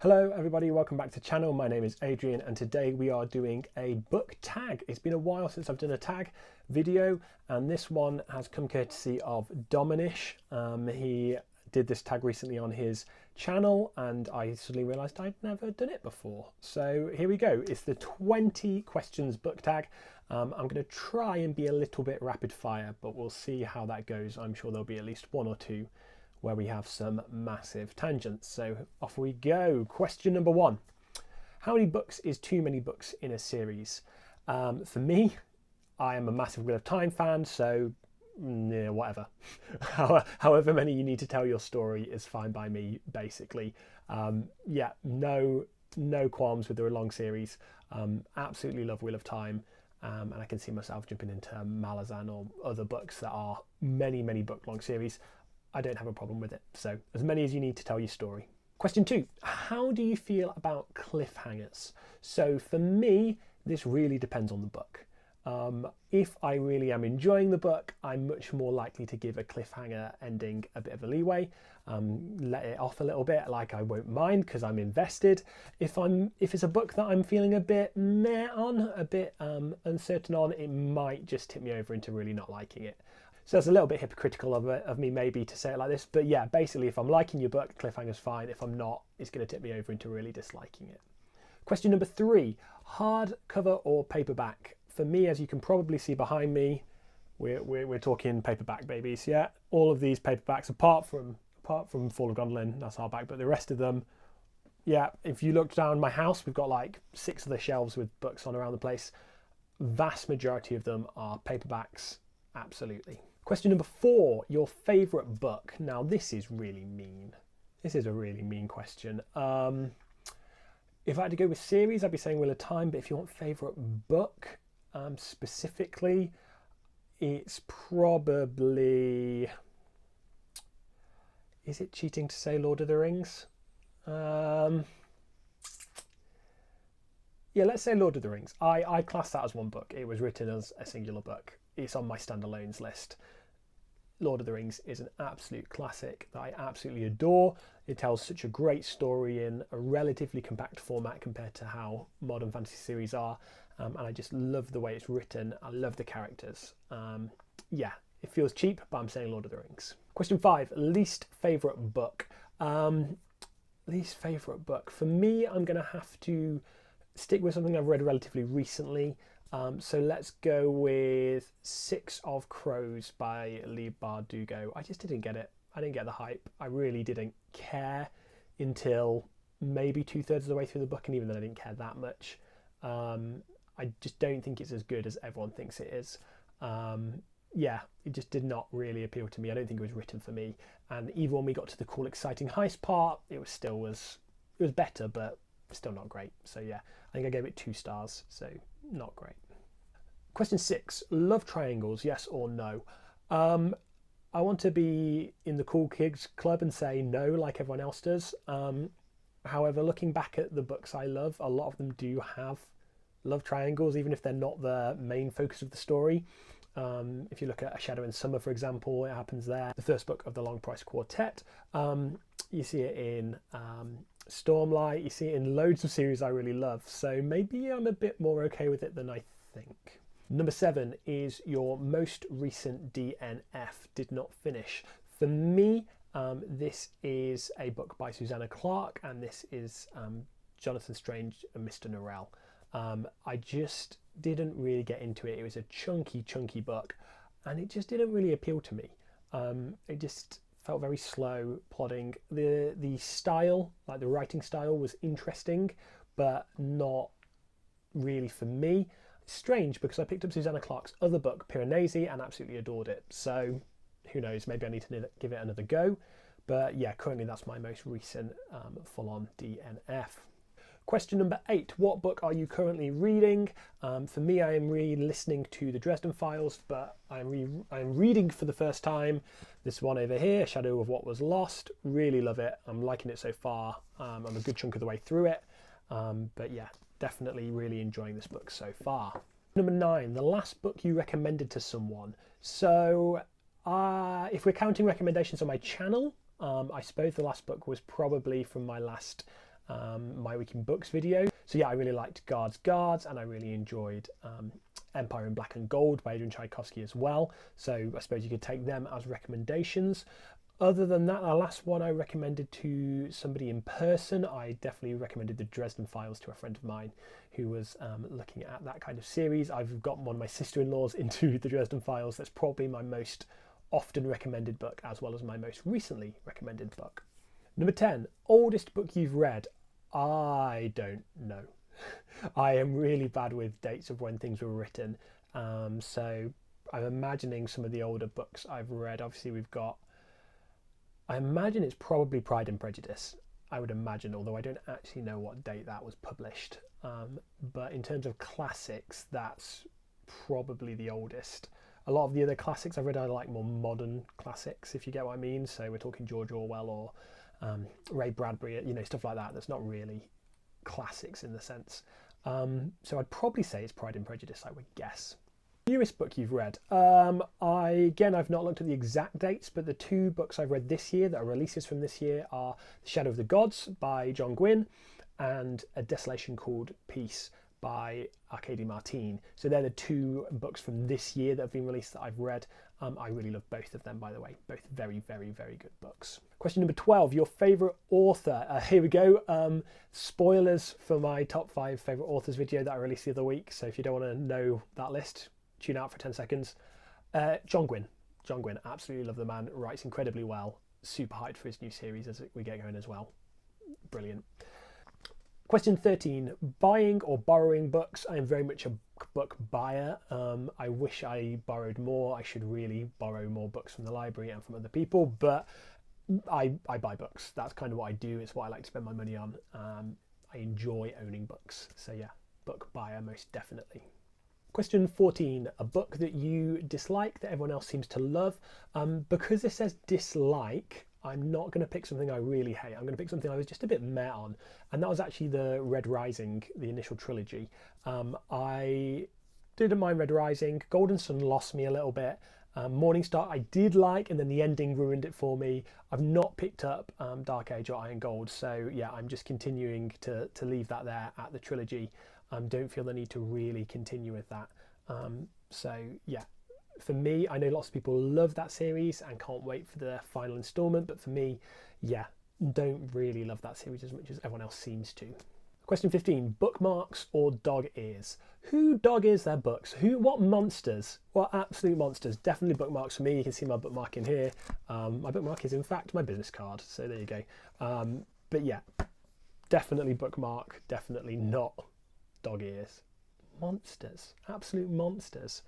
Hello everybody, welcome back to the channel. My name is Adrian and today we are doing a book tag. It's been a while since I've done a tag video and this one has come courtesy of Dominish. He did this tag recently on his channel and I suddenly realised I'd never done it before. So here we go. It's the 20 questions book tag. I'm going to try and be a little bit rapid fire, but we'll see how that goes. I'm sure there'll be at least one or two where we have some massive tangents. So off we go. Question number one. How many books is too many books in a series? For me, I am a massive Wheel of Time fan, so yeah, whatever. However many you need to tell your story is fine by me, basically. Yeah, no qualms with the long series. Absolutely love Wheel of Time. And I can see myself jumping into Malazan or other books that are many book long series. I don't have a problem with it. So as many as you need to tell your story. Question two, how do you feel about cliffhangers? So for me, this really depends on the book. If I really am enjoying the book, I'm much more likely to give a cliffhanger ending a bit of a leeway, let it off a little bit, like I won't mind because I'm invested. If it's a book that I'm feeling a bit meh on, a bit uncertain on, it might just tip me over into really not liking it. So that's a little bit hypocritical of me maybe to say it like this, but yeah, basically if I'm liking your book, cliffhanger's fine. If I'm not, it's going to tip me over into really disliking it. Question number three, hardcover or paperback? For me, as you can probably see behind me, we're talking paperback babies, yeah? All of these paperbacks, apart from Fall of Gondolin, that's hardback, but the rest of them, yeah, if you look down my house, we've got like 6 other shelves with books on around the place. Vast majority of them are paperbacks, absolutely. Question number four, your favourite book. Now this is really mean. This is a really mean question. If I had to go with series, I'd be saying Wheel of Time, but if you want favourite book, specifically, it's probably... Is it cheating to say Lord of the Rings? Yeah, let's say Lord of the Rings. I class that as one book. It was written as a singular book. It's on my standalones list. Lord of the Rings is an absolute classic that I absolutely adore. It tells such a great story in a relatively compact format compared to how modern fantasy series are. And I just love the way it's written. I love the characters. Yeah, it feels cheap, but I'm saying Lord of the Rings. Question five, least favourite book. Least favourite book. For me, I'm going to have to stick with something I've read relatively recently. So let's go with 6 of Crows by Leigh Bardugo. I just didn't get it. I didn't get the hype. I really didn't care until maybe 2/3 of the way through the book, and even then I didn't care that much. I just don't think it's as good as everyone thinks it is. Yeah, it just did not really appeal to me. I don't think it was written for me. And even when we got to the cool, exciting heist part, it was better, but still not great. So yeah, I think I gave it 2 stars, so not great. Question 6, love triangles, yes or no? I want to be in the cool kids club and say no, like everyone else does. However, looking back at the books I love, a lot of them do have love triangles, even if they're not the main focus of the story. If you look at A Shadow in Summer, for example, it happens there. The first book of the Long Price Quartet. You see it in Stormlight. You see it in loads of series I really love. So maybe I'm a bit more okay with it than I think. Number 7 is your most recent DNF, did not finish. For me, this is a book by Susanna Clarke, and this is Jonathan Strange and Mr. Norrell. I just didn't really get into it. It was a chunky book, and it just didn't really appeal to me. It just felt very slow, plodding. The style, like the writing style, was interesting, but not really for me. It's strange because I picked up Susanna Clarke's other book, Piranesi, and absolutely adored it. So who knows, maybe I need to give it another go. But yeah, currently that's my most recent full-on DNF. Question number 8, what book are you currently reading? For me, I am re-listening to the Dresden Files, but I'm reading for the first time this one over here, Shadow of What Was Lost. Really love it. I'm liking it so far. I'm a good chunk of the way through it. But yeah, definitely really enjoying this book so far. Number 9, the last book you recommended to someone. So if we're counting recommendations on my channel, I suppose the last book was probably from my last My Week in Books video. So yeah, I really liked Guards, and I really enjoyed Empire in Black and Gold by Adrian Tchaikovsky as well. So I suppose you could take them as recommendations. Other than that, the last one I recommended to somebody in person, I definitely recommended the Dresden Files to a friend of mine who was looking at that kind of series. I've got one of my sister-in-laws into the Dresden Files. That's probably my most often recommended book, as well as my most recently recommended book. Number 10, oldest book you've read. I don't know. I am really bad with dates of when things were written. So I'm imagining some of the older books I've read. Obviously I imagine it's probably Pride and Prejudice. I would imagine, although I don't actually know what date that was published. But in terms of classics, that's probably the oldest. A lot of the other classics I've read are like more modern classics, if you get what I mean. So we're talking George Orwell or Ray Bradbury, stuff like that. That's not really classics in the sense. So I'd probably say it's Pride and Prejudice, I would guess. Newest book you've read. I've not looked at the exact dates, but the two books I've read this year that are releases from this year are The Shadow of the Gods by John Gwynne and A Desolation Called Peace by Arkady Martine. So they're the two books from this year that have been released that I've read. I really love both of them, by the way. Both very, very, very good books. Question number 12, your favourite author. Here we go. Spoilers for my top 5 favourite authors video that I released the other week. So if you don't want to know that list, tune out for 10 seconds. John Gwynne. John Gwynne, absolutely love the man. Writes incredibly well. Super hyped for his new series as we get going as well. Brilliant. Question 13, buying or borrowing books. I am very much a book buyer. I wish I borrowed more. I should really borrow more books from the library and from other people, but I buy books. That's kind of what I do. It's what I like to spend my money on. I enjoy owning books. So yeah, book buyer most definitely. Question 14, a book that you dislike that everyone else seems to love. Because this says dislike, I'm not going to pick something I really hate. I'm going to pick something I was just a bit meh on, and that was actually the Red Rising, the initial trilogy. I didn't mind Red Rising. Golden Sun lost me a little bit. Morning Star I did like, and then the ending ruined it for me. I've not picked up Dark Age or Iron Gold, so yeah, I'm just continuing to leave that there at the trilogy. Don't feel the need to really continue with that. So yeah. For me, I know lots of people love that series and can't wait for the final instalment, but for me, yeah, don't really love that series as much as everyone else seems to. Question 15, bookmarks or dog ears? Who dog ears their books? What monsters? What absolute monsters? Definitely bookmarks for me. You can see my bookmark in here. My bookmark is in fact my business card, so there you go. But yeah, definitely bookmark, definitely not dog ears. Monsters, absolute monsters.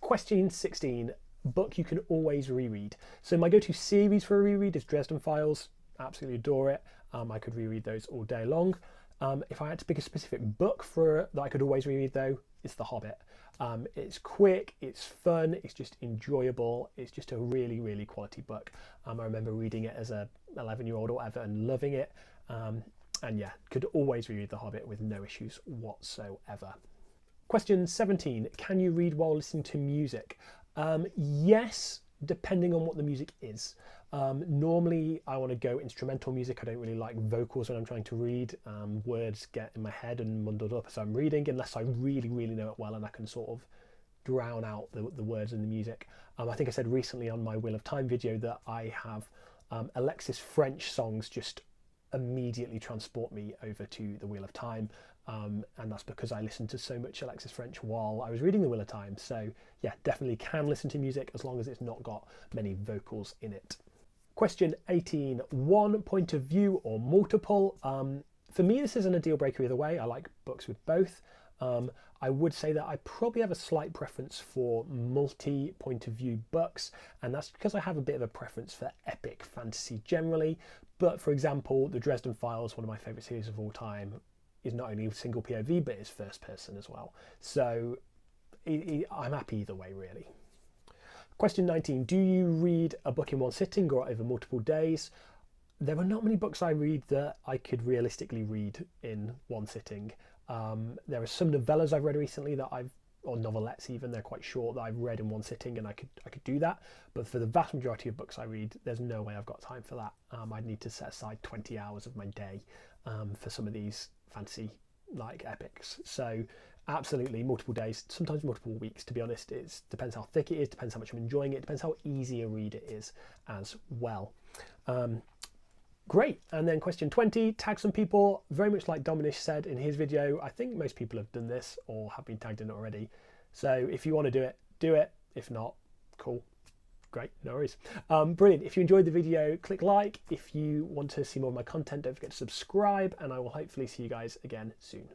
Question 16, book you can always reread. So my go-to series for a reread is Dresden Files. Absolutely adore it. I could reread those all day long. If I had to pick a specific book that I could always reread though, it's The Hobbit. It's quick, it's fun, it's just enjoyable. It's just a really, really quality book. I remember reading it as a 11-year-old or whatever and loving it. And yeah, could always reread The Hobbit with no issues whatsoever. Question 17, can you read while listening to music? Yes, depending on what the music is. Normally I want to go instrumental music. I don't really like vocals when I'm trying to read. Words get in my head and muddled up as I'm reading, unless I really, really know it well and I can sort of drown out the words in the music. I think I said recently on my Wheel of Time video that I have Alexis French songs just immediately transport me over to the Wheel of Time. And that's because I listened to so much Alexis French while I was reading the Wheel of Time. So yeah, definitely can listen to music as long as it's not got many vocals in it. Question 18, one point of view or multiple? For me, this isn't a deal breaker either way. I like books with both. I would say that I probably have a slight preference for multi-point of view books, and that's because I have a bit of a preference for epic fantasy generally. But for example, the Dresden Files, one of my favourite series of all time, is not only single POV, but is first person as well. So I'm happy either way, really. Question 19, do you read a book in one sitting or over multiple days? There are not many books I read that I could realistically read in one sitting. There are some novellas I've read recently that I've or novelettes even, they're quite short, that I've read in one sitting, and I could do that. But for the vast majority of books I read, there's no way I've got time for that. I'd need to set aside 20 hours of my day for some of these fantasy like epics. So absolutely multiple days, sometimes multiple weeks, to be honest. It depends how thick it is, depends how much I'm enjoying it, depends how easy a read it is as well. Great. And then question 20, tag some people. Very much like Dominish said in his video, I think most people have done this or have been tagged in it already. So if you want to do it, do it. If not, cool. Great, no worries. Brilliant. If you enjoyed the video, click like. If you want to see more of my content, don't forget to subscribe, and I will hopefully see you guys again soon.